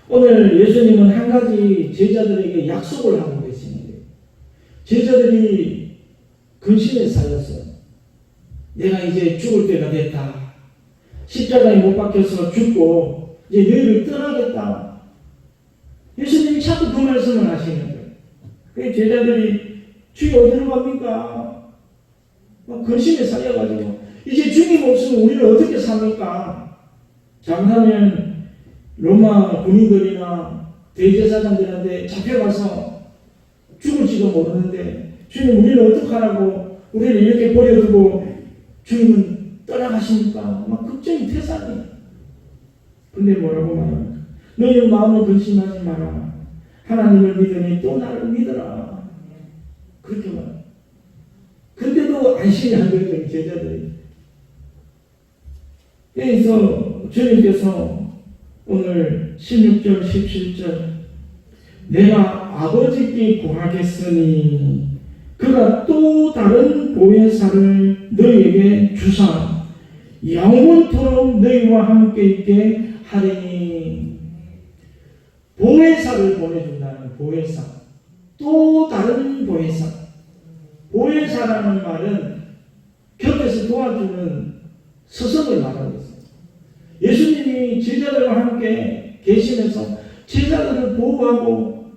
오늘 예수님은 한 가지 제자들에게 약속을 하고 계시는데, 제자들이 근심에 쌓였어요. 내가 이제 죽을 때가 됐다. 십자가에 못 박혀서 죽고 이제 너희를 떠나겠다. 예수님이 자꾸 그 말씀을 하시는 거예요. 그 제자들이 주님 어디로 갑니까? 근심에 쌓여가지고 이제 주님 없으면 우리를 어떻게 삽니까? 잘못하면 로마 군인들이나 대제사장들한테 잡혀가서 죽을지도 모르는데 주님 우리를 어떡하라고 우리를 이렇게 버려두고 주님은 떠나가십니까? 막 걱정이 태산이에요. 근데 뭐라고 말합니까? 너희 마음을 근심하지 마라. 하나님을 믿으니 또 나를 믿어라. 그렇게 말해요. 근데도 안심이 안 되는 제자들이. 그래서 주님께서 오늘 16절 17절 내가 아버지께 구하겠으니 그가 또 다른 보혜사를 너희에게 주사 영원토록 너희와 함께 있게 하리니. 보혜사를 보내준다는 보혜사. 또 다른 보혜사. 보혜사라는 말은 곁에서 도와주는 스승을 말하고 있어요. 예수님이 제자들과 함께 계시면서 제자들을 보호하고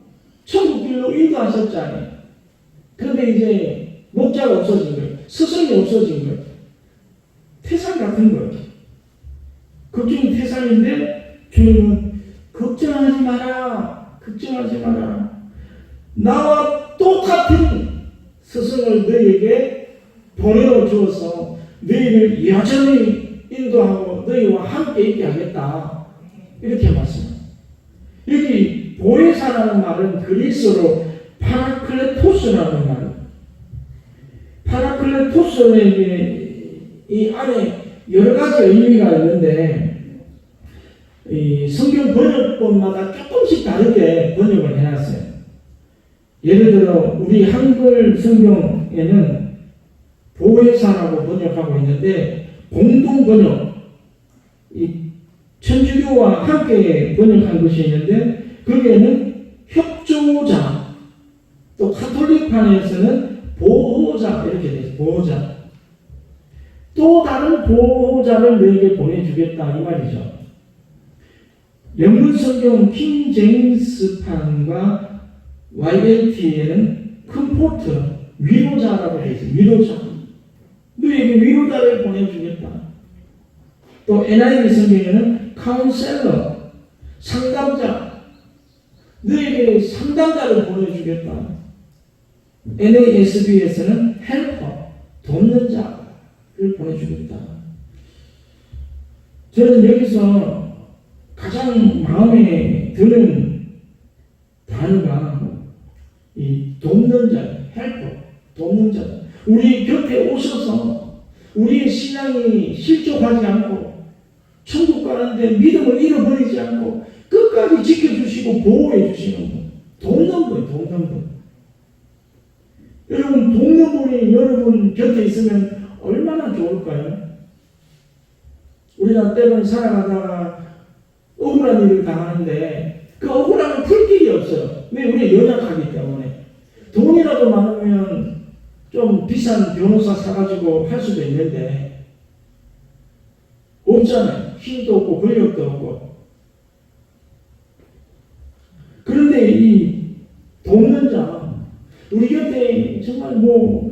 천국길로 인도하셨잖아요. 그런데 이제 목자가 없어진 거예요. 스승이 없어진 거예요. 태산 같은 거예요. 걱정이 태산인데 주님은 걱정하지 마라. 걱정하지 마라. 나와 똑같은 스승을 너희에게 보내주어서 너희를 여전히 인도하고 너희와 함께 있게 하겠다. 이렇게 말씀합니다. 여기 보혜사라는 말은 그리스어로 파라클레토스라는 말이에요. 파라클레토스에게 이 안에 여러 가지 의미가 있는데 이 성경 번역본마다 조금씩 다르게 번역을 해놨어요. 예를 들어 우리 한글 성경에는 보혜사라고 번역하고 있는데 공동 번역, 이 천주교와 함께 번역한 것이 있는데 거기에는 협조자, 또 카톨릭판에서는 보호자 이렇게 되어 있어요. 보호자. 또 다른 보호자를 너에게 보내주겠다 이 말이죠. 영문 성경 킹 제임스판과 YLT에는 컴포트, 위로자라고 되어 있어요. 위로자. 너에게 위로자를 보내주겠다. 또 NIV 성경에는 카운셀러, 상담자. 너에게 상담자를 보내주겠다. NASB에서는 헬퍼, 돕는 자를 보내주겠다. 저는 여기서 가장 마음에 드는 단어가 이 돕는 자, 헬퍼, 돕는 자. 우리 곁에 오셔서 우리의 신앙이 실족하지 않고 천국 가는데 믿음을 잃어버리지 않고 끝까지 지켜주시고 보호해 주시는 분. 돕는 분, 돕는 분. 여러분, 돕는 분이 여러분 곁에 있으면 얼마나 좋을까요? 우리가 때로는 살아가다가 억울한 일을 당하는데 그 억울함을 풀 길이 없어요. 왜? 우리가 연약하기 때문에. 돈이라도 많으면 좀 비싼 변호사 사가지고 할 수도 있는데 없잖아요. 힘도 없고 권력도 없고. 그런데 이 돕는 자, 우리 곁에 정말 뭐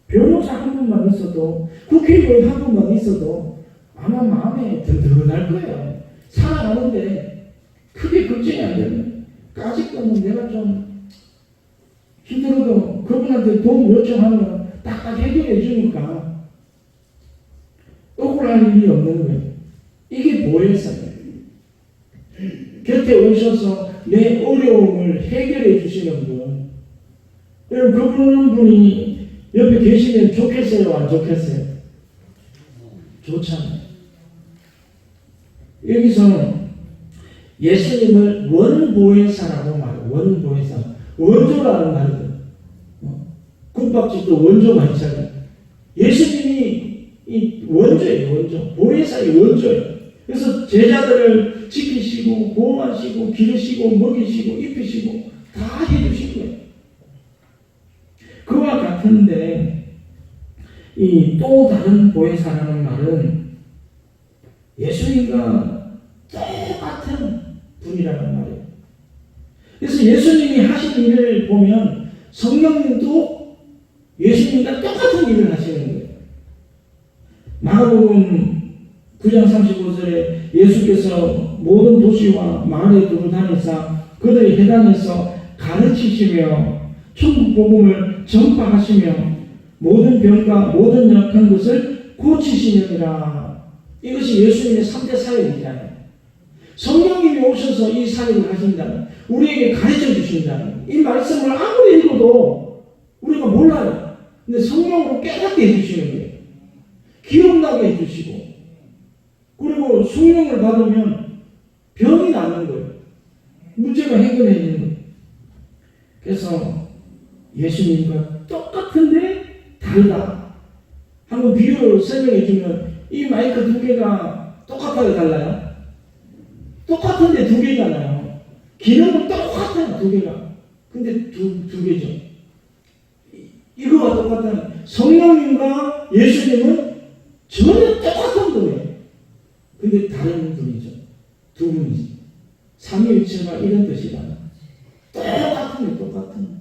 변호사 한 분만 있어도 국회의원 한 분만 있어도 아마 마음에 든든할 거예요. 살아가는데 크게 걱정이 안 되는. 아직까지는 내가 좀 힘들어도 그분한테 도움 요청하면 딱딱 해결해 주니까 억울한 일이 없는 거예요. 이게 보혜사예요. 곁에 오셔서 내 어려움을 해결해 주시는 분. 여러분, 그런 분이 옆에 계시면 좋겠어요? 안 좋겠어요? 좋잖아요. 여기서는 예수님을 원보혜사라고 말해요. 원보혜사. 원조라는 말이에요. 국밥집도 원조가 있잖아요. 예수님이 이 원조예요. 원조. 보혜사의 원조예요. 그래서 제자들을 지키시고 보호하시고 기르시고 먹이시고 입히시고 다 해주신 거예요. 그와 같은데 이 또 다른 보혜사라는 말은 예수님과 똑같은 분이라는 말이에요. 그래서 예수님이 하신 일을 보면 성령님도 예수님과 똑같은 일을 하시는 거예요. 마가복음 9장 35절에 예수께서 모든 도시와 마을에 두루 다니사 그들의 회당에서 가르치시며 천국 복음을 전파하시며 모든 병과 모든 약한 것을 고치시느니라. 이것이 예수님의 3대 사역이잖아요. 성령님이 오셔서 이 사역을 하신다면, 우리에게 가르쳐 주신다면, 이 말씀을 아무리 읽어도 우리가 몰라요. 근데 성령으로 깨닫게 해주시는 거예요. 기억나게 해주시고, 그리고 성령을 받으면 병이 낫는 거예요. 문제가 해결해지는 거예요. 그래서 예수님과 똑같은데 다르다. 한번 비유로 설명해 주면, 이 마이크 두 개가 똑같아요, 달라요? 똑같은데 두 개잖아요. 기능은 똑같아요, 두 개가. 근데 두 개죠. 이거와 똑같은 성령님과 예수님은 전혀 똑같은 분이에요. 근데 다른 분이죠. 두 분이죠. 삼위일체가 이런 뜻이잖아요. 똑같은.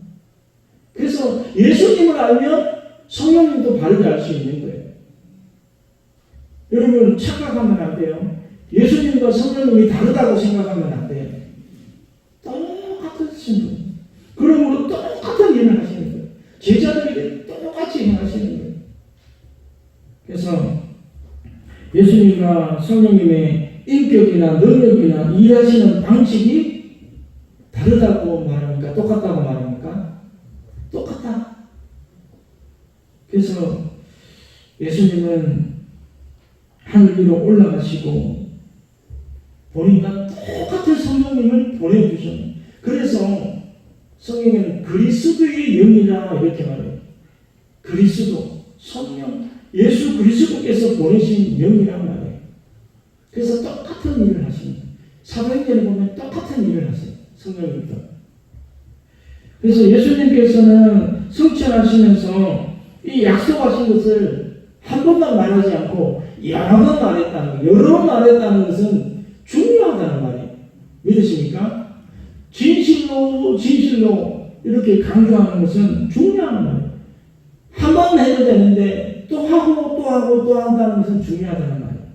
그래서 예수님을 알면 성령님도 바르게 알 수 있는 거예요. 여러분 착각하면 안 돼요. 예수님과 성령님이 다르다고 생각하면 안 돼요. 똑같은 신분. 그러므로 똑같은 일을 하시는 거예요. 제자들에게 똑같이 행하시는 거예요. 그래서 예수님과 성령님의 인격이나 능력이나 일하시는 방식이 다르다고 말합니까? 똑같다고 말합니까? 똑같다. 그래서 예수님은 하늘 위로 올라가시고 보니까 똑같은 성령님을 보내주셨어요. 그래서 성경에는 그리스도의 영이라 이렇게 말해요. 그리스도, 성령, 예수 그리스도께서 보내신 영이란 말이에요. 그래서 똑같은 일을 하십니다. 사도행전을 보면 똑같은 일을 하세요. 성령님도. 그래서 예수님께서는 성천하시면서 이 약속하신 것을 한 번만 말하지 않고 여러 번 말했다는 거, 여러 번 말했다는 것은 중요하다는 말이에요. 믿으십니까? 진실로 이렇게 강조하는 것은 중요한 말이에요. 한 번 해도 되는데 또 하고 한다는 것은 중요하다는 말이에요.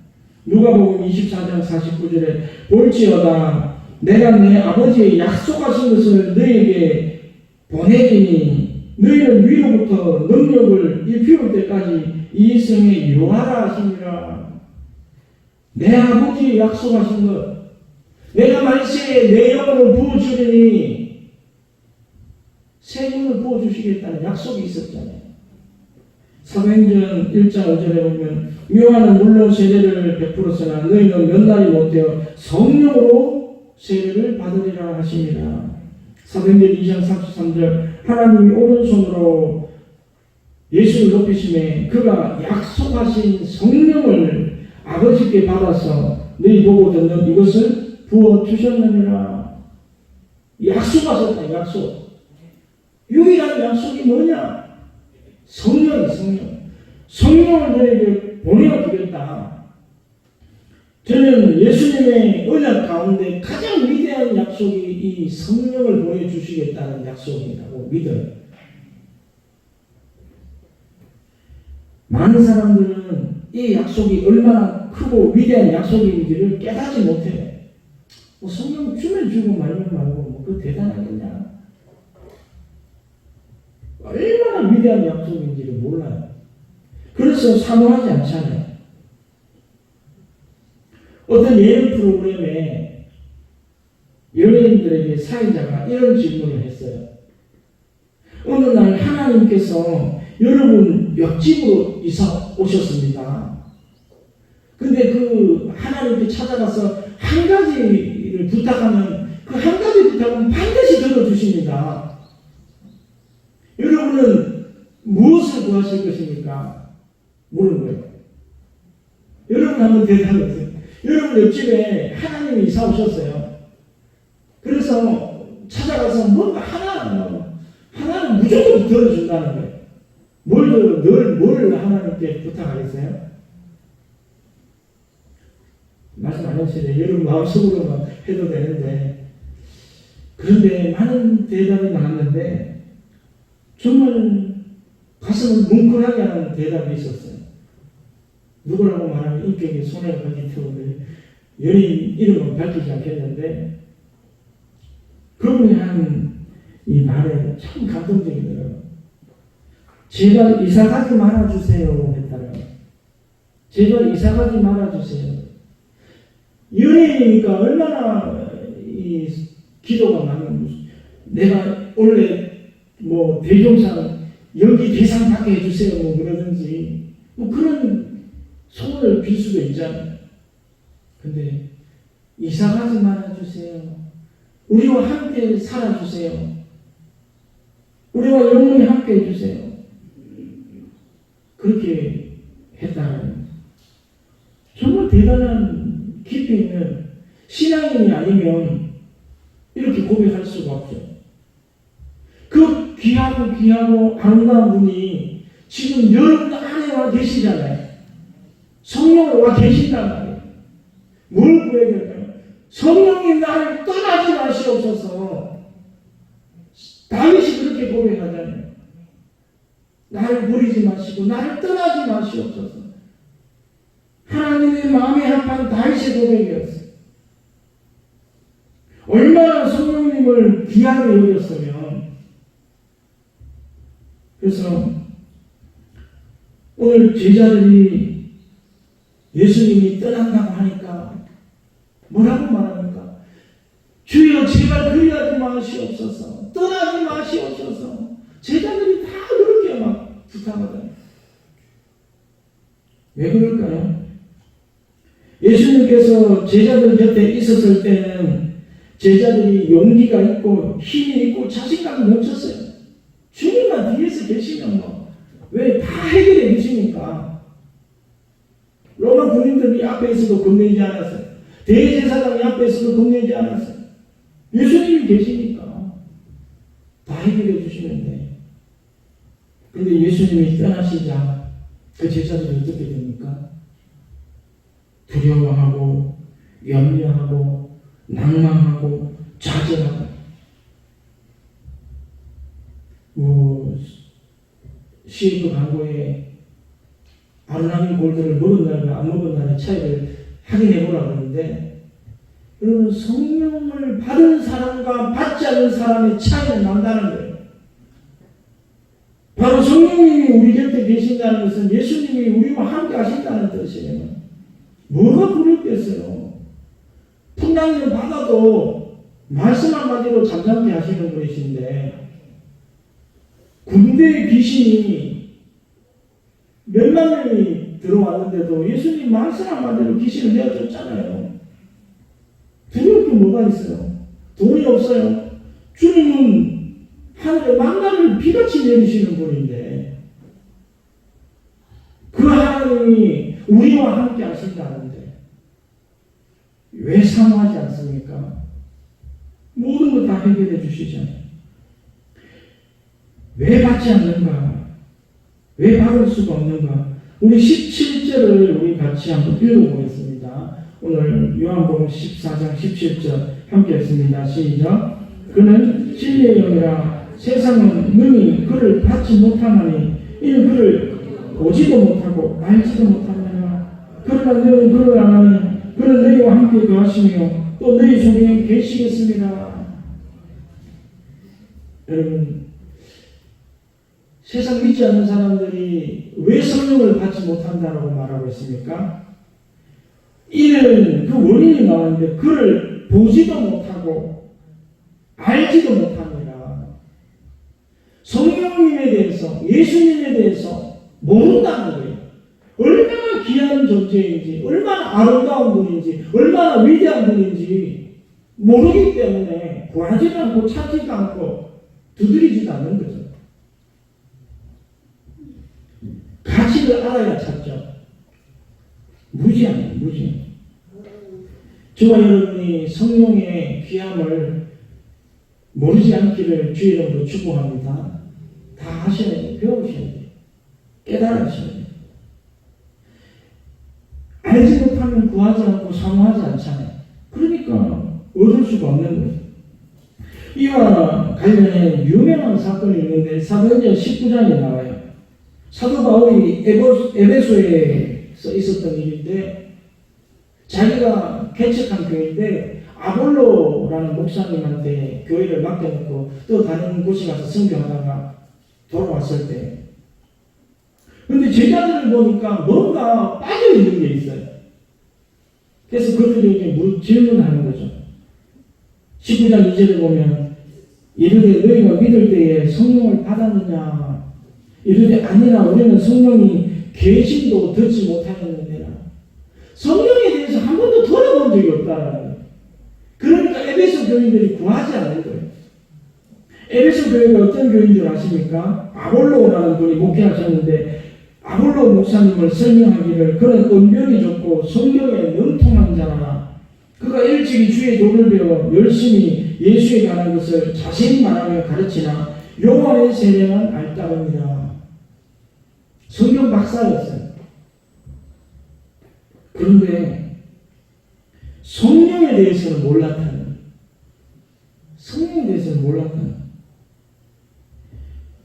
누가복음 24장 49절에 볼지어다 내가 내 아버지의 약속하신 것을 너에게 보내리니 너희는 위로부터 능력을 입히올 때까지 이 성에 유하라 하시니라. 내 아버지의 약속하신 것, 내가 말세에 내 영혼을 부어주리니 새 영을 부어주시겠다는 약속이 있었잖아요. 사도행전 1장 5절에 보면 요한은 물론 세례를 베풀었으나 너희는 몇 날이 못되어 성령으로 세례를 받으리라 하십니다. 사도행전 2장 33절 하나님이 오른손으로 예수를 높이심에 그가 약속하신 성령을 아버지께 받아서 너희 보고 듣는 이것을 부어주셨느니라. 약속하셨다. 약속. 유일한 약속이 뭐냐? 성령을 너에게 보내어주겠다. 저는 예수님의 언약 가운데 가장 위대한 약속이 이 성령을 보내주시겠다는 약속이라고 믿어요. 많은 사람들은 이 약속이 얼마나 크고 위대한 약속인지를 깨닫지 못해요. 성령 주면 주고 말면 말고 그거 대단하겠냐. 얼마나 위대한 약속인지를 몰라요. 그래서 사모하지 않잖아요. 어떤 예능 프로그램에 연예인들에게 사회자가 이런 질문을 했어요. 어느 날 하나님께서 여러분 옆집으로 이사 오셨습니다. 근데 그 하나님께 찾아가서 한 가지를 부탁하면 그 한 가지 부탁은 반드시 들어주십니다. 여러분은 무엇을 구하실 것입니까? 물은 거예요. 여러분 한번 대답해보세요. 여러분 옆집에 하나님이 이사 오셨어요. 그래서 찾아가서 뭔가 하나는 무조건 들어준다는 거예요. 뭘 하나님께 부탁하겠어요? 말씀 안 하시네. 여러분 마음속으로만 해도 되는데. 그런데 많은 대답이 나왔는데 정말 가슴을 뭉클하게 하는 대답이 있었어요. 누구라고 말하면 인격에 손해가 가기 때문에 연예인 이름은 밝히지 않겠는데 그분이 한 이 말에 참 감동적이더라고요. 제발 이사가지 말아주세요 했다가 제발 이사가지 말아주세요. 연예인이니까 얼마나 이 기도가 많은 내가 원래 뭐 대종상 연기 대상 받게 해주세요 뭐 그러든지 뭐 그런 소원을 빌 수도 있잖아요. 근데 이사가지 말아주세요. 우리와 함께 살아주세요. 우리와 영원히 함께 해주세요. 그렇게 했다는 정말 대단한 깊이 있는 신앙인이 아니면 이렇게 고백할 수가 없어요. 그 귀하고 아름다운 분이 지금 여러분 안에 와 계시잖아요. 성령으로 와 계신단 말이에요. 뭘 구해야 될까요? 성령이 나를 떠나지 마시옵소서. 다윗이 그렇게 고백하잖아요. 나를 버리지 마시고 나를 떠나지 마시옵소서. 하나님의 마음에 합한 다윗의 고백이었어요. 얼마나 성령님을 귀하게 여겼으면. 그래서 오늘 제자들이 예수님이 떠난다고 하니까 뭐라고 말합니까? 주여 제발 그리하지 마시옵소서. 떠나지 마시옵소서. 제자들이 다 그렇게 막 부탁하잖아요. 왜 그럴까요? 예수님께서 제자들 곁에 있었을 때는 제자들이 용기가 있고 힘이 있고 자신감이 넘쳤어요. 주님만 뒤에서 계시면 뭐 왜 다 해결해 주시니까. 로마 군인들이 앞에 있어도 겁내지 않았어요. 대제사장이 앞에 있어도 겁내지 않았어요. 예수님이 계시니까 다 해결해 주시는데. 근데 예수님이 떠나시자 그 제자들이 어떻게 됩니까? 두려워하고 염려하고 낭망하고 좌절하고 CF 광고에 아르나민 골드를 먹은 날과 안 먹은 날의 차이를 확인해 보라고 하는데 여러분 성령을 받은 사람과 받지 않은 사람의 차이는 난다는 거예요. 바로 성령님이 우리 곁에 계신다는 것은 예수님이 우리와 함께 하신다는 뜻이에요. 뭐가 그렇겠어요? 풍랑을 받아도 말씀 한마디로 잠잠케 하시는 분이신데 군대의 귀신이 몇만 명이 들어왔는데도 예수님 말씀 한마디로 귀신을 내어줬잖아요. 두려울 게 뭐가 있어요? 돈이 없어요. 주님은 하늘에 만나를 비같이 내리시는 분인데 그 하나님이 우리와 함께 하신다는데 왜 사모하지 않습니까? 모든 것 다 해결해 주시잖아요. 왜 받지 않는가? 왜 받을 수가 없는가? 우리 17절을 우리 같이 한번 읽어보겠습니다. 오늘 요한복음 14장 17절 함께 했습니다. 시작. 그는 진리의 영이라 세상은 능히 그를 받지 못하나니 이는 그를 보지도 못하고 알지도 못하느니라. 그러나 너희는 그를 아나니 그는 너희와 함께 거하시며 또 너희 속에 계시겠습니다. 여러분 세상 믿지 않는 사람들이 왜 성령을 받지 못한다라고 말하고 있습니까? 이는 그 원인이 나오는데 그를 보지도 못하고 알지도 못합니다. 성령님에 대해서 예수님에 대해서 모른다는 거예요. 얼마나 귀한 존재인지 얼마나 아름다운 분인지 얼마나 위대한 분인지 모르기 때문에 구하지도 않고 찾지도 않고 두드리지도 않는 거죠. 가치를 알아야 찾죠. 무지하네, 무지. 저와 여러분이 성령의 귀함을 모르지 않기를 주의 이름으로 축복합니다. 다 하셔야 돼요. 배우셔야 돼요. 깨달으셔야 돼요. 알지 못하면 구하지 않고 사모하지 않잖아요. 그러니까 얻을 수가 없는 거예요. 이와 관련해 유명한 사건이 있는데 사도행전 19장에 나와요. 사도 바울이 에베소에서 있었던 일인데 자기가 개척한 교회인데 아볼로라는 목사님한테 교회를 맡겨놓고 또 다른 곳에 가서 선교하다가 돌아왔을 때 근데 제자들을 보니까 뭔가 빠져있는 게 있어요. 그래서 그들에게 질문하는 거죠. 19장 2절에 보면 이르되 너희가 믿을 때에 성령을 받았느냐 이르되 아니라 우리는 성령이 계심도 듣지 못하였느니라. 성령에 대해서 한 번도 들어본 적이 없다라는 거예요. 그러니까 에베소 교인들이 구하지 않는 거예요. 에베소 교회가 어떤 교회인 줄 아십니까? 아볼로라는 분이 목회하셨는데 아볼로 목사님을 설명하기를 그는 은변이 좋고 성령에 능통한 자라 그가 일찍이 주의 도를 배워 열심히 예수에 관한 것을 자세히 말하며 가르치나 요한의 세례만 알따릅니다. 성경 박사였어요. 그런데 성령에 대해서는 몰랐다는 성령에 대해서는 몰랐다는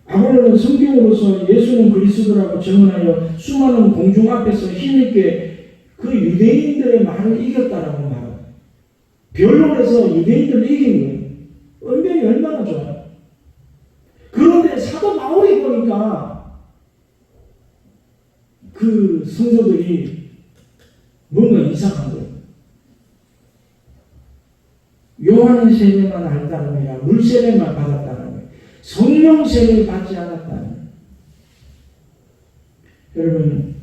아볼로는 성경으로서 예수는 그리스도라고 증언하여 수많은 공중 앞에서 힘있게 그 유대인들의 말을 이겼다라고 말합니다. 변론에서 유대인들을 이긴 거예요. 은변이 얼마나 좋아요. 그런데 사도 바울이 보니까 그 성도들이 뭔가 이상한 거예요. 요한의 세례만 알다는 물 세례만 받았다는 거예요. 성령 세례를 받지 않았다는 거예요. 여러분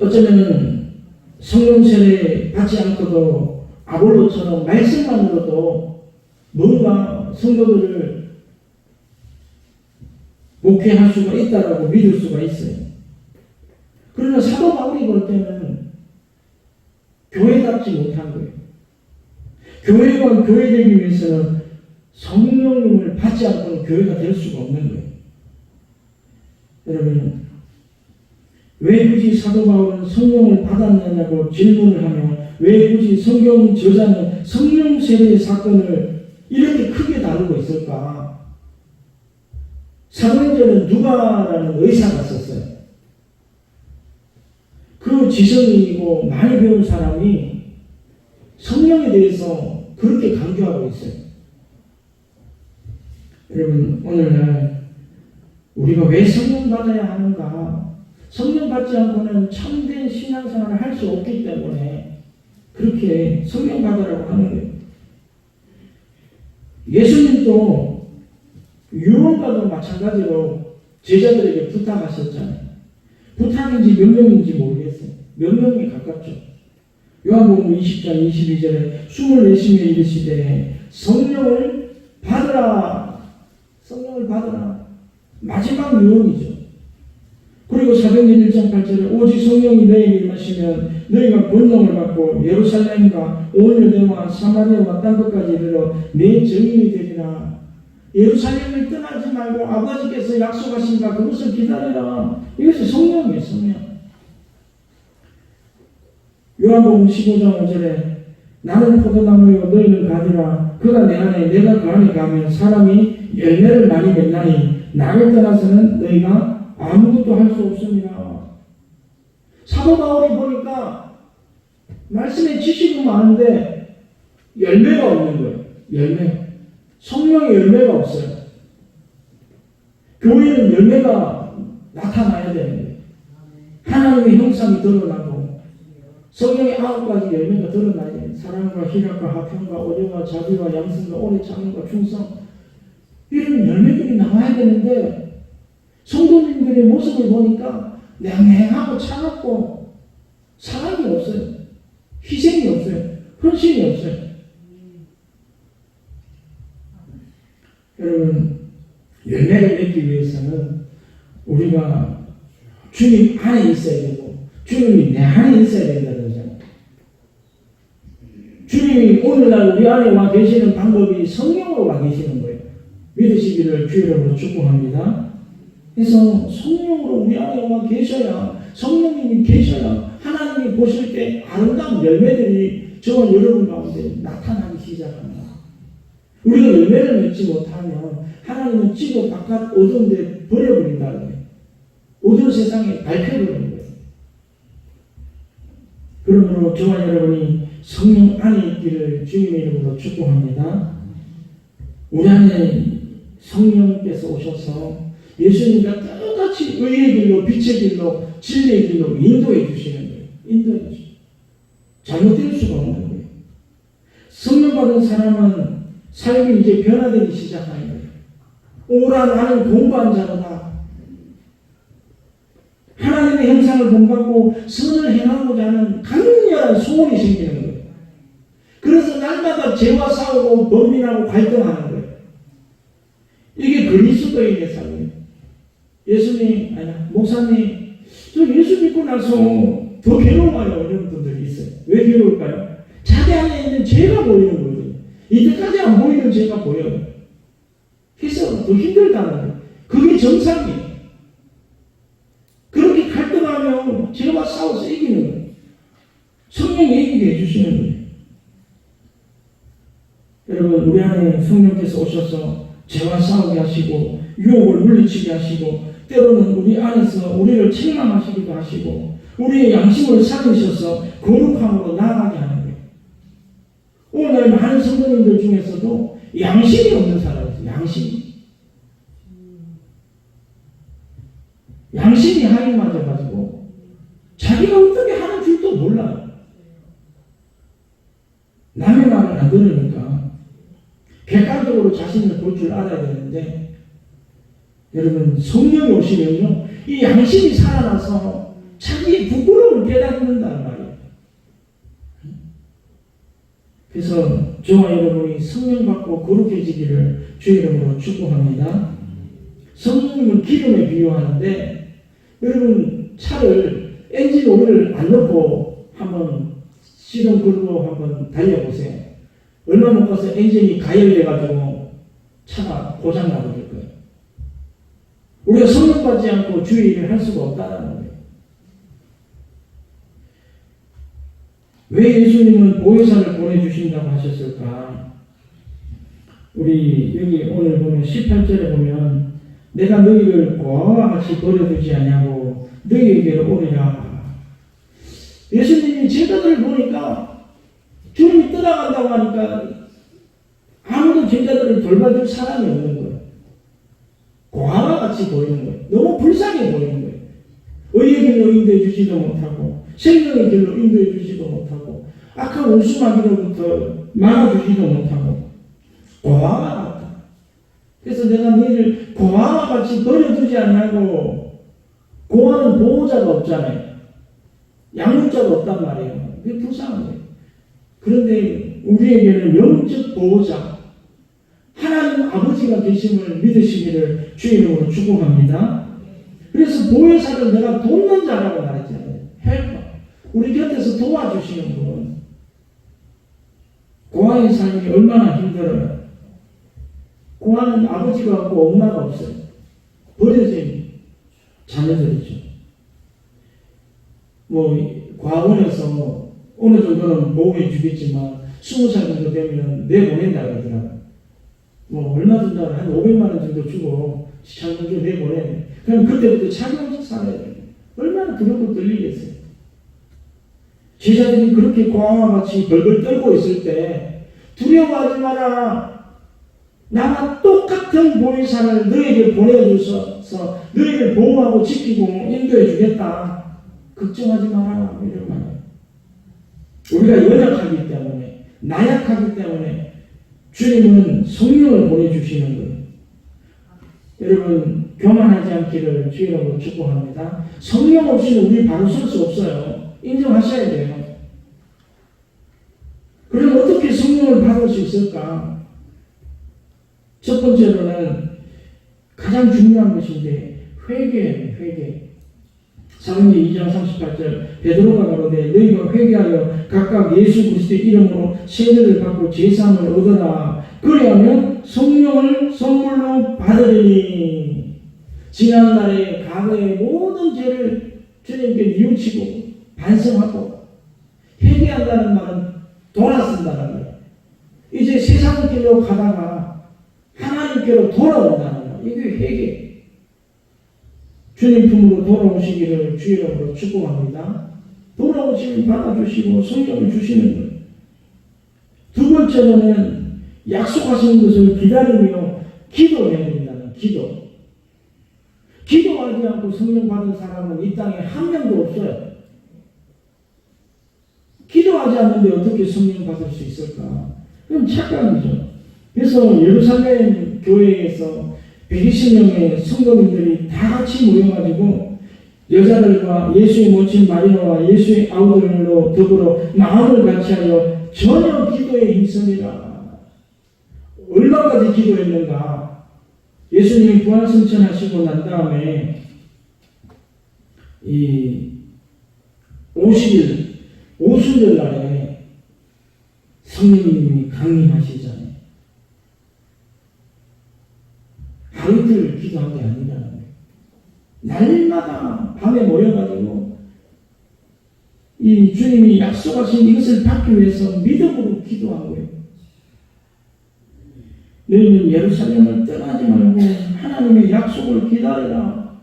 어쩌면 성령 세례 받지 않고도 아볼로처럼 말씀만으로도 뭔가 성도들을 목회할 수가 있다라고 믿을 수가 있어요. 그러나 사도 바울이 볼 때는 교회답지 못한 거예요. 교회가 교회되기 위해서는 성령님을 받지 않고는 교회가 될 수가 없는 거예요. 여러분 왜 굳이 사도 바울은 성령을 받았느냐고 질문을 하며 왜 굳이 성경 저자는 성령 세례의 사건을 이렇게 크게 다루고 있을까? 사도행전은 누가라는 의사가 썼어요. 그 지성이고 많이 배운 사람이 성령에 대해서 그렇게 강조하고 있어요. 여러분 오늘날 우리가 왜 성령 받아야 하는가? 성령 받지 않고는 참된 신앙생활을 할 수 없기 때문에 그렇게 성령 받으라고 하는 거예요. 예수님도 유언과도 마찬가지로 제자들에게 부탁하셨잖아요. 부탁인지 명령인지 모르겠어요. 명령에 가깝죠. 요한복음 20장 22절에 숨을 내쉬며 이르시되 성령을 받으라. 성령을 받으라. 마지막 유언이죠. 그리고 사도행전 1장 8절에 오직 성령이 너에게 임하시면 너희가 권능을 받고 예루살렘과 온 유대와 사마리아와 땅끝까지 이르러 내 증인이 되리라. 예루살렘을 떠나지 말고 아버지께서 약속하신 바 그것을 기다리라. 이것이 성령이에요. 성령. 요한복음 15장 5절에 나는 포도나무요 너희는 가지라. 그가 내 안에 내가 그 안에 가면 사람이 열매를 많이 맺나니 나를 떠나서는 너희가 아무것도 할 수 없습니다. 사도 바울이 보니까 말씀에 지식은 많은데 열매가 없는 거예요. 열매. 성령의 열매가 없어요. 교회는 열매가 나타나야 되는데 하나님의 형상이 드러나고 성령의 9가지 열매가 드러나야 돼요. 사랑과 희락과 화평과 오려와 자비와 양승과 오래 참음과 충성 이런 열매들이 나와야 되는데 성도님들의 모습을 보니까 냉랭하고 차갑고 사랑이 없어요. 희생이 없어요. 헌신이 없어요. 여러분 열매를 맺기 위해서는 우리가 주님 안에 있어야 되고 주님이 내 안에 있어야 된다는 거잖아요. 주님 주님이 오늘날 우리 안에 와 계시는 방법이 성령으로 와 계시는 거예요. 믿으시기를 주의 이름으로 축복합니다. 그래서 성령으로 우리 안에 와 계셔야, 성령님이 계셔야 하나님이 보실 때 아름다운 열매들이 저와 여러분 가운데 나타나기 시작합니다. 우리가 열매를 맺지 못하면 하나님은 찍어 바깥 어두운 데 버려버린다는 거예요. 어두운 세상에 밝혀버리는 거예요. 그러므로 저와 여러분이 성령 안에 있기를 주님의 이름으로 축복합니다. 우리 안에 성령께서 오셔서 예수님과 똑같이 의의 길로, 빛의 길로, 진리의 길로 인도해 주시는 거예요. 인도해 주시는 거예요. 잘못될 수가 없는 거예요. 성령 받은 사람은 삶이 이제 변화되기 시작하는 거예요. 오라 나는 공부한 자로다. 하나님의 형상을 본받고 선을 행하고자 하는 강렬한 소원이 생기는 거예요. 그래서 날마다 죄와 싸우고 범민하고 갈등하는 거예요. 이게 그리스도인의 삶이에요. 예수님, 아니 목사님, 저 예수 믿고 나서 더 괴로워요. 이런 분들이 있어요. 왜 괴로울까요? 자기 안에 있는 죄가 보이는 거예요. 이때까지 안 보이는 죄가 보여요. 그래서 더 힘들다는 거예요. 그게 정상이에요. 그렇게 갈등하며 죄와 싸워서 이기는 거예요. 성령이 이기게 해주시는 거예요. 여러분, 우리 안에 성령께서 오셔서 죄와 싸우게 하시고 유혹을 물리치게 하시고 때로는 우리 안에서 우리를 책망하시기도 하시고 우리의 양심을 살리셔서 거룩함으로 나아가게 하는 거예요. 오늘 많은 성도님들 중에서도 양심이 없는 사람이에요. 양심이 하이 맞아가지고 자기가 어떻게 하는 줄도 몰라요. 남의 말을 안 들으니까 객관적으로 자신을 볼 줄 알아야 되는데, 여러분 성령이 오시면요 이 양심이 살아나서 자기의 부끄러움을 깨닫는다는 말이에요. 그래서 저와 여러분이 성령 받고 거룩해지기를 주의 이름으로 축복합니다. 성령님은 기름에 비유하는데, 여러분 차를 엔진 오일을 안 넣고 한번 시동 걸고 한번 달려보세요. 얼마 못 가서 엔진이 가열돼가지고 차가 고장나버릴 거예요. 우리가 성령 받지 않고 주의 일을 할 수가 없다는 거예요. 왜 예수님은 보혜사를 보내주신다고 하셨을까? 우리 여기 오늘 보면 18절에 보면 내가 너희를 고아와 같이 버려두지 않냐고 너희에게로 오리라. 예수님이 제자들을 보니까 주님이 떠나간다고 하니까 아무도 제자들을 돌봐줄 사람이 없는 거예요. 고아와 같이 보이는 거예요. 너무 불쌍해 보이는 거예요. 의의 길로 인도해 주지도 못하고 생명의 길로 인도해 주지도 못하고 악한 원수마귀로부터 막아주지도 못하고 고아와 같다. 그래서 내가 너희를 고아와 같이 버려두지 않냐고. 고아는 보호자가 없잖아요. 양육자가 없단 말이에요. 그게 불쌍한 거예요. 그런데 우리에게는 영적 보호자 하나님 아버지가 계심을 믿으시기를 주의 이름으로 축복합니다. 그래서 보혜사를 내가 돕는 자라고 말했잖아요. 헬퍼. 우리 곁에서 도와주시는 분. 고아의 삶이 얼마나 힘들어요. 고아는 아버지가 없고 엄마가 없어요. 버려진 자녀들이죠. 과원에서 어느 정도는 보호해 주겠지만 20살 정도 되면 내보낸다 그러더라고요. 얼마 준다고 한 500만 원 정도 주고 시청년교 내보내. 그럼 그때부터 자기 혼자 살아야 돼요. 얼마나 두렵고 떨리겠어요. 제자들이 그렇게 고아와 같이 벌벌 떨고 있을 때 두려워하지 마라. 나와 똑같은 보혜사를 너에게 보내주셔서 너희를 보호하고 지키고 인도해 주겠다. 걱정하지 마라. 이런 말이에요. 우리가 연약하기 때문에, 나약하기 때문에 주님은 성령을 보내주시는 거예요. 여러분 교만하지 않기를 주의 이름으로 축복합니다. 성령 없이는 우리 바로 설 수 없어요. 인정하셔야 돼요. 그럼 어떻게 성령을 받을 수 있을까? 첫 번째로는 가장 중요한 것인데 회개예요. 회개. 사도행전 2장 38절 베드로가 가로되 너희가 회개하여 각각 예수 그리스도의 이름으로 세례를 받고 제사함을 얻어라. 그래야면 성령을 선물로 받으리니. 지난날의 과거의 모든 죄를 주님께 뉘우치고 반성하고 회개한다는 말은 돌아선다는 거예요. 이제 세상 길로 가다가 하나님께로 돌아온다는 거예요. 이게 회개. 주님 품으로 돌아오시기를 주의 이름으로 축복합니다. 돌아오시면 받아주시고 성령을 주시는 거예요. 두 번째로는 약속하신 것을 기다리며 기도해야 된다는 기도. 기도하지 않고 성령 받은 사람은 이 땅에 한 명도 없어요. 기도하지 않는데 어떻게 성령 받을 수 있을까? 그럼 착각이죠. 그래서 예루살렘 교회에서 120명의 성도님들이 다 같이 모여가지고 여자들과 예수의 모친 마리아와 예수의 아우들로 더불어 마음을 같이하여 전혀 기도에 힘쓰니라. 얼마까지 기도했는가? 예수님이 부활승천하시고 난 다음에 이 50일 오순절 날에 성령님이 강림하시잖아요. 하루 이틀 기도한 게 아니라는 거예요. 날마다 밤에 모여가지고 이 주님이 약속하신 이것을 받기 위해서 믿음으로 기도한 거예요. 너희는 예루살렘을 떠나지 말고 하나님의 약속을 기다려라.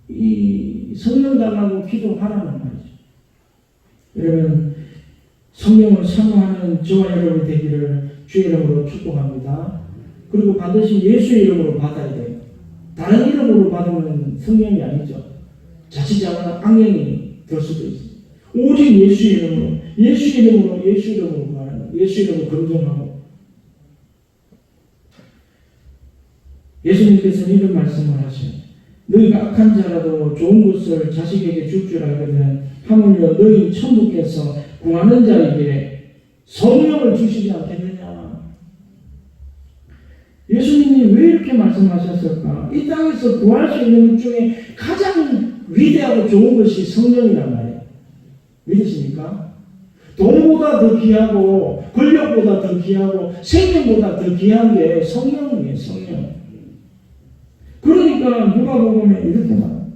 이 성령 달라고 기도하라는 말이죠. 여러분, 성령을 사모하는 저와 여러분이 되기를 주의 이름으로 축복합니다. 그리고 반드시 예수의 이름으로 받아야 돼요. 다른 이름으로 받으면 성령이 아니죠. 자칫하면 악령이 될 수도 있어요. 오직 예수의 이름으로, 예수의 이름으로, 예수의 이름으로 말하는, 예수의 이름으로 검증하고. 예수님께서는 이런 말씀을 하셔요. 너희가 악한 자라도 좋은 것을 자식에게 줄 줄 알거든 하물며 너희 천부께서 구하는 자에게 성령을 주시지 않겠느냐. 예수님이 왜 이렇게 말씀하셨을까? 이 땅에서 구할 수 있는 것 중에 가장 위대하고 좋은 것이 성령이란 말이에요. 믿으십니까? 돈보다 더 귀하고 권력보다 더 귀하고 생명보다 더 귀한 게 성령이에요. 성령. 그러니까 누가복음에 이렇게 말해요.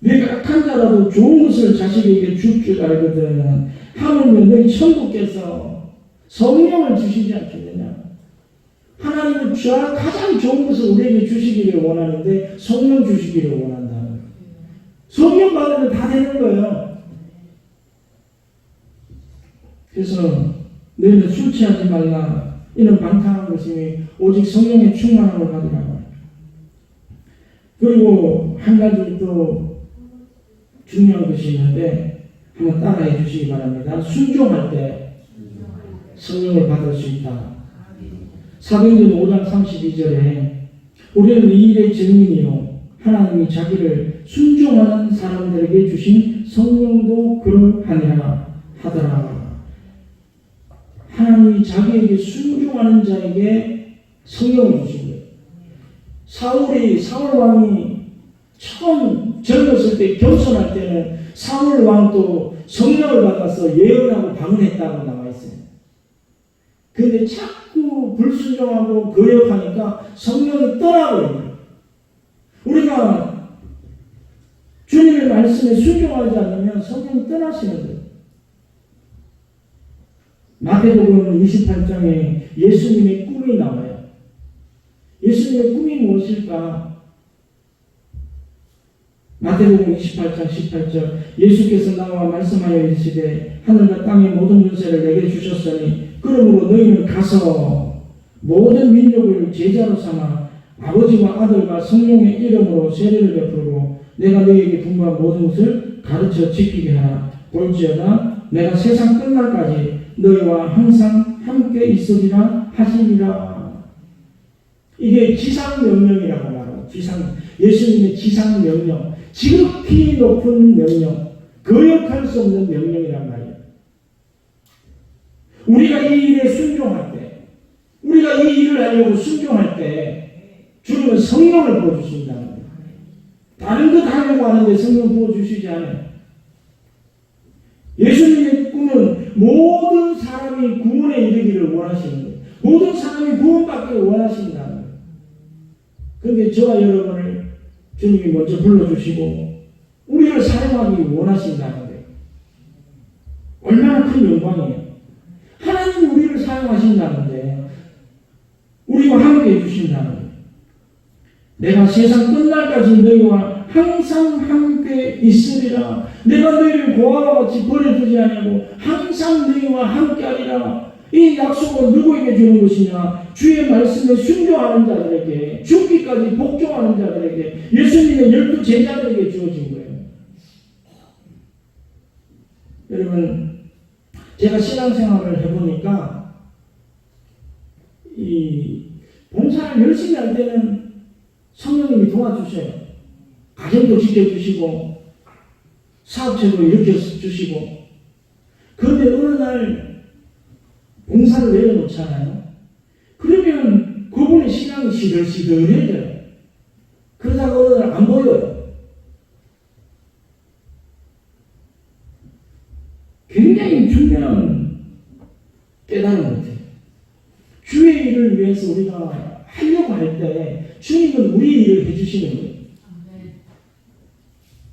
내가 악한 자라도 좋은 것을 자식에게 줄 줄 알거든 하물며 너희 천부께서 성령을 주시지 않겠느냐. 하나님은 가장 좋은 것을 우리에게 주시기를 원하는데 성령 주시기를 원한다는 거예요. 성령 받으면 다 되는 거예요. 그래서 너희는 술 취하지 말라. 이는 방탕한 것이니 오직 성령의 충만함을 받으라고. 그리고 한 가지 또 중요한 것이 있는데 한번 따라해 주시기 바랍니다. 순종할 때 성령을 받을 수 있다. 사도행전 5장 32절에 우리는 이 일의 증인이요 하나님이 자기를 순종하는 사람들에게 주신 성령도 그러하니라 하더라. 하나님이 자기에게 순종하는 자에게 성령을 주신 거예요. 사울 왕이 처음 젊었을 때 겸손할 때는 사울 왕도 성령을 받아서 예언하고 방언했다고 나와 있어요. 그런데 자꾸 불순종하고 거역하니까 성령이 떠나버려요. 우리가 주님의 말씀에 순종하지 않으면 성령이 떠나시는 거예요. 마태복음 28장에 예수님의 꿈이 나와요. 예수님의 꿈이 무엇일까? 마태복음 28장 18절 예수께서 나와 말씀하여 이르시되 하늘과 땅의 모든 권세를 내게 주셨으니 그러므로 너희는 가서 모든 민족을 제자로 삼아 아버지와 아들과 성령의 이름으로 세례를 베풀고 내가 너희에게 분부한 모든 것을 가르쳐 지키게 하라. 볼지어다 내가 세상 끝날까지 너희와 항상 함께 있으리라 하시리라. 이게 지상명령이라고 말합니다. 예수님의 지상명령, 지극히 높은 명령, 거역할 수 없는 명령이란 말이에요. 우리가 이 일에 순종할 때, 우리가 이 일을 하려고 순종할 때 주님은 성령을 부어주신다는 거예요. 다른 것 하려고 하는데 성령 부어주시지 않아요. 예수님의 꿈은 모든 사람이 구원에 이르기를 원하시는 거예요. 모든 사람이 구원받기를 원하신다는 거예요. 그런데 저와 여러분을 주님이 먼저 불러주시고 우리를 사용하기 원하신다는 거예요. 얼마나 큰 영광이에요. 하나님이 우리를 사용하신다는데 우리와 함께 해주신다는 거예요. 내가 세상 끝날까지 너희와 항상 함께 있으리라. 내가 너희를 고아와 같이 버려두지 아니하고 항상 너희와 함께하리라. 이 약속은 누구에게 주는 것이냐? 주의 말씀에 순종하는 자들에게, 죽기까지 복종하는 자들에게, 예수님의 12 제자들에게 주어진 거예요. 여러분, 제가 신앙생활을 해보니까 이 봉사를 열심히 할 때는 성령님이 도와주셔요. 가정도 지켜주시고 사업체도 일으켜주시고. 그런데 어느 날 봉사를 내려놓잖아요. 그러면 그분의 신앙이 시들시들해져요. 그러다가 어느 날 안 보여요. 굉장히 중요한 깨달음 같아요. 주의 일을 위해서 우리가 하려고 할 때 주님은 우리 일을 해주시는 거예요.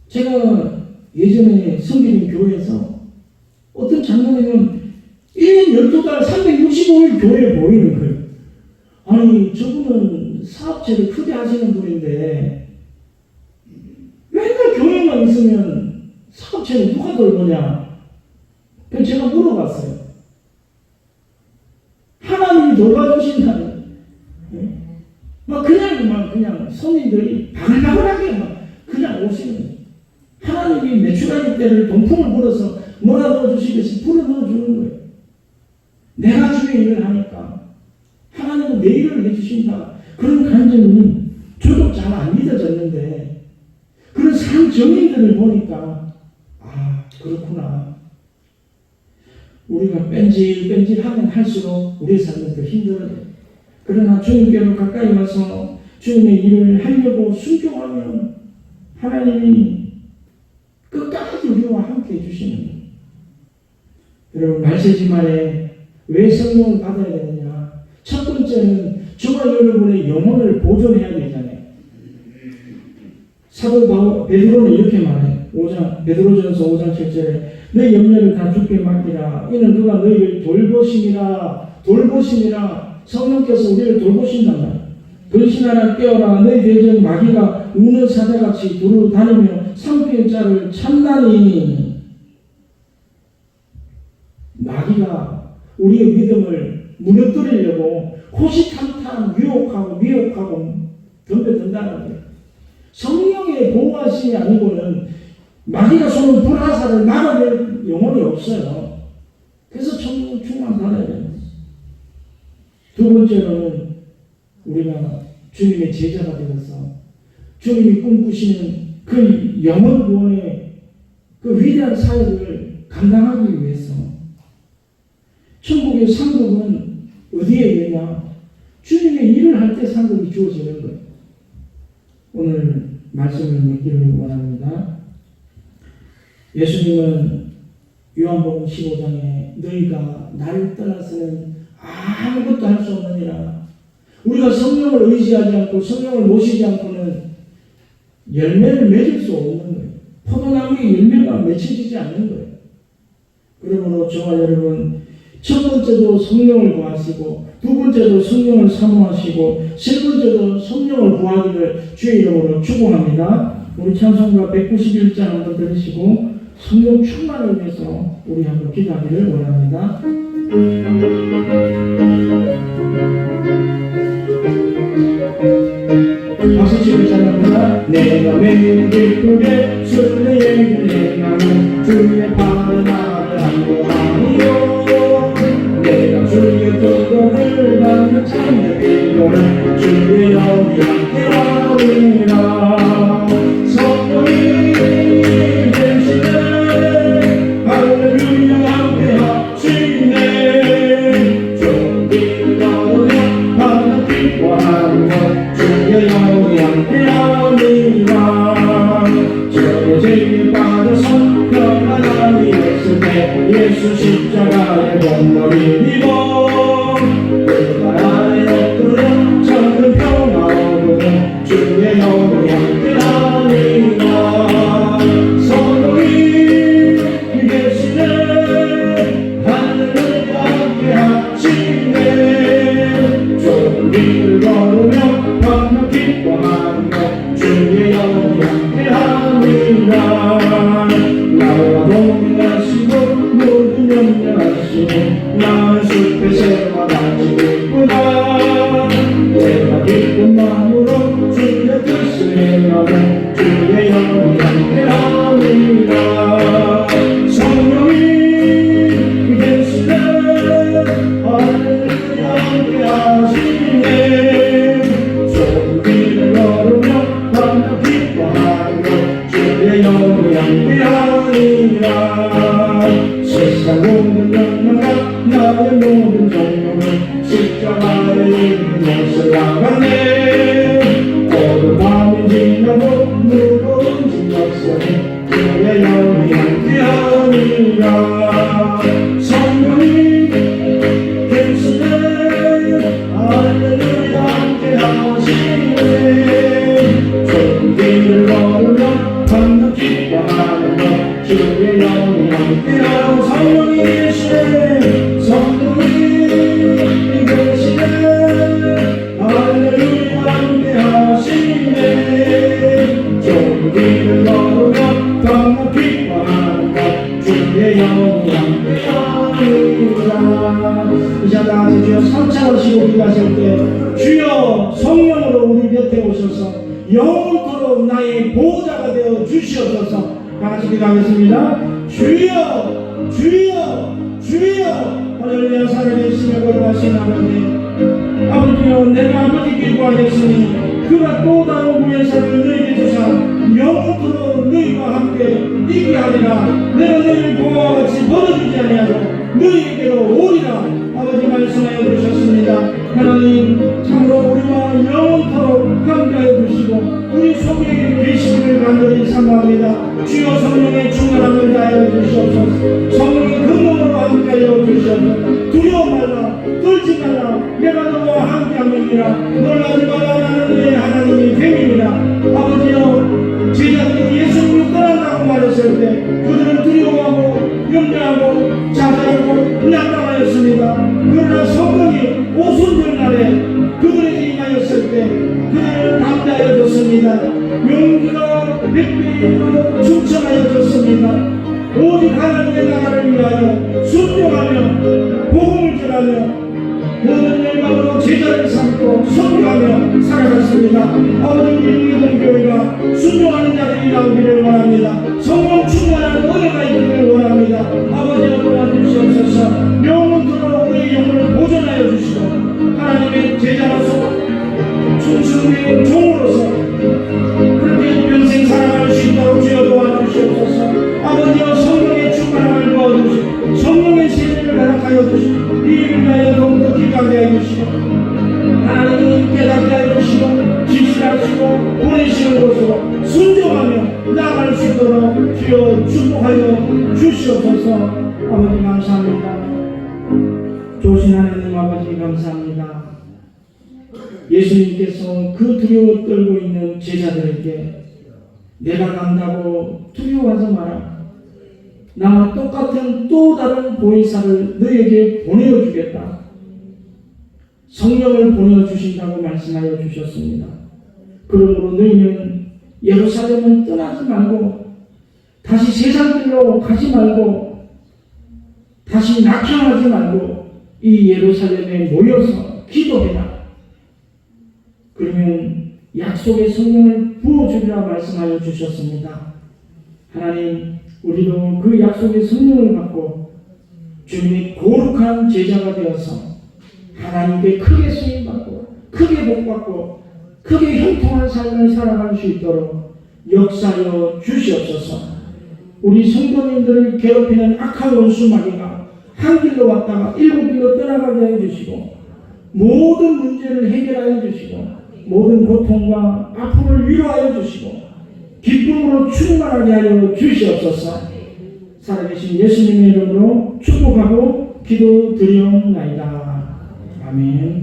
제가 예전에 섬기는 교회에서 어떤 장로님은 1년 12달 365일 교회에 보이는 거예요. 아니, 저분은 사업체를 크게 하시는 분인데 맨날 교회만 있으면 사업체는 누가 돌보냐? 그래서 제가 물어봤어요. 하나님이 돌봐주신다는. 그냥 손님들이 바글바글하게 그냥 오시는 거예요. 하나님이 메추라기 때를 동풍을 불어서 몰아넣어 주시듯이 불어넣어 주는 거예요. 내가 주의 일을 하니까 하나님은 내 일을 해주신다. 그런 간증이 저도 잘 안 믿어졌는데 그런 산 정인들을 보니까 그렇구나. 우리가 뺀질뺀질하면 할수록 우리의 삶은 더 힘들어요. 그러나 주님께로 가까이 와서 주님의 일을 하려고 순종하면 하나님이 끝까지 우리와 함께 해주시는 거예요. 여러분, 말세지 말에 왜 성령을 받아야 되느냐? 첫 번째는 저와 여러분의 영혼을 보존해야 되잖아요. 사도 베드로는 이렇게 말해요. 베드로전서 5장 7절에 내 염려를 다 주께 맡기라. 이는 그가 너희를 돌보심이라. 성령께서 우리를 돌보신단 말이에요. 근신하라 깨어라. 너희 대적 마귀가 우는 사자같이 두루 다니며 삼킬 자를 찾나니. 마귀가 우리의 믿음을 무너뜨리려고 호시탐탐 미혹하고 덤벼든다는 거예요. 성령의 보호하심이 아니고는 마귀가 쏘는 불화살을 막아낼 영혼이 없어요. 그래서 성령 충만 받아야 돼요. 두 번째로는 우리가 주님의 제자가 되어서 주님이 꿈꾸시는 그 영혼 구원의 그 위대한 사역을 감당하기 위해서 천국의 상급은 어디에 있느냐? 주님의 일을 할 때 상급이 주어지는 거예요. 오늘 말씀을 맺기를 원합니다. 예수님은 요한복음 15장에 너희가 나를 떠나서는 아무것도 할 수 없느니라. 우리가 성령을 의지하지 않고 성령을 모시지 않고는 열매를 맺을 수 없는 거예요. 포도나무에 열매가 맺혀지지 않는 거예요. 그러므로 저와 여러분, 첫 번째도 성령을 구하시고 두 번째도 성령을 사모하시고 세 번째도 성령을 구하기를 주의 이름으로 축원합니다. 우리 찬송가 191장 한번 들으시고 성령 충만을 위해서 우리 한번 기도하기를 원합니다. 박수 치고 찬양합니다. 내가 매일 기쁘게 주의 행하는 주의 발을 나를 안보하니요. 내가 주의 뜻을 받는 참된 기도를 주의 영이 함께하리라. 성령이 되시네. 할렐루야 함께하시네. 종기를 걸으며 받는 기뻐하는 것 주의 영이 함께하리라. 가지고 있구나. 내가 기쁜 마음으로 주의 뜻을 행하며 주의 영을 함께하리라. 성령이 계시네 할렐루야 함께하시네. 소리를 걸으며 밤낮 기뻐하며 주의 영을 함께하리라. 세상 모든 영광과 나의 모든 존경을 십자가에 있는 것을 나가네. 어두운 밤이 지나도 무거운 역사에 주의 영이 함께하리라. 성령이 계시네 할렐루야 함께하시네. 소리를 걸으며 밤낮 기뻐하며 주의 영이 함께하시네. 성령이 계시네 성령이 계시네 할렐루야 함께하시네. 소리를 걸으며 밤낮 기뻐하며 주의 영이 함께하리라. 이제 다 같이 주여 3차원씩 기도하실 때 주여 성령으로 우리 곁에 오셔서 영원토록 나의 보호자가 되어 주시옵소서. 다 같이 기도하겠습니다. 주여 주여 주여. 할렐루야. 살아계시며 거룩하신 아버지, 아버지여 내가 아버지께 구하겠으니 그가 또 다른 구원사를 너희에게 주사 영원토록 너희와 함께 있게 하리라. 내가 너희를 고아와 같이 버려주지 아니하고 너희에게로 오리라. 아버지 말씀하여 주셨습니다. 하나님 참으로 우리와 영원토록 함께하여 주시고 우리 속에 계시기를 간절히 사모합니다. 주여 성령의 충만함을 다하여 주시옵소서. 성령의 근원으로 함께하여 주시옵소서. 두려워 말라 떨지 말라 내가 너와 함께함이니라. 놀라지 말라 나는 너의 하나님이 됨이니라. 아버지여 제자들이 예수님을 떠난다고 말했을 때 그들은 두려워하고 염려하고 자살하고 낙담하였습니다. 그러나 성령이 오순절날에 그들에게 임하였을 때 그들을 담대하여졌습니다. 용기가 백배로 충천하여졌습니다. 오직 하나님의 나라를 위하여 순종하며 복음을 전하며 모든 열방으로 제자를 삼고 선교하며 살아갔습니다. 아버지 우리 믿음 교회가 순종하는 자들이 나오기를 원합니다. 성령 충만한 은혜가 있기를 원합니다. 아버지여 도와주시옵소서. 영원토록 우리의 영혼을 보존하여 주시고 하나님의 제자로서 충성된 종으로서 그렇게 평생 살아갈 수 있도록 주여 도와주시옵소서. 아버지여 성령의 충만함을 도와주시고 성령의 세례를 허락하여 주시고 이 일을 위하여 더욱더 기도하게 해주시고 하나님이 깨닫게 해주시고 지시하시고 보내시는 곳으로 순종하며 나아갈 수 있도록 주여 축복하여 주시옵소서. 아버지 감사합니다. 좋으신 하나님 아버지 감사합니다. 예수님께서 그 두려워 떨고 있는 제자들에게 내가 간다고 두려워하지 마라. 나와 똑같은 또 다른 보혜사를 너에게 보내어주겠다. 성령을 보내어주신다고 말씀하여 주셨습니다. 그러므로 너희는 예루살렘은 떠나지 말고 다시 세상길로 가지 말고 다시 낙향하지 말고 이 예루살렘에 모여서 기도해라. 그러면 약속의 성령을 부어주리라 말씀하여 주셨습니다. 하나님 우리도 그 약속의 성령을 받고 주님의 거룩한 제자가 되어서 하나님께 크게 쓰임받고 크게 복받고 크게 형통한 삶을 살아갈 수 있도록 역사하여 주시옵소서. 우리 성도님들을 괴롭히는 악한 원수마귀가 한 길로 왔다가 일곱 길로 떠나가게 해주시고 모든 문제를 해결하여 주시고 모든 고통과 아픔을 위로하여 주시고 기쁨으로 충만하게 하여 주시옵소서. 살아계신 예수님의 이름으로 축복하고 기도드리옵나이다. 아멘.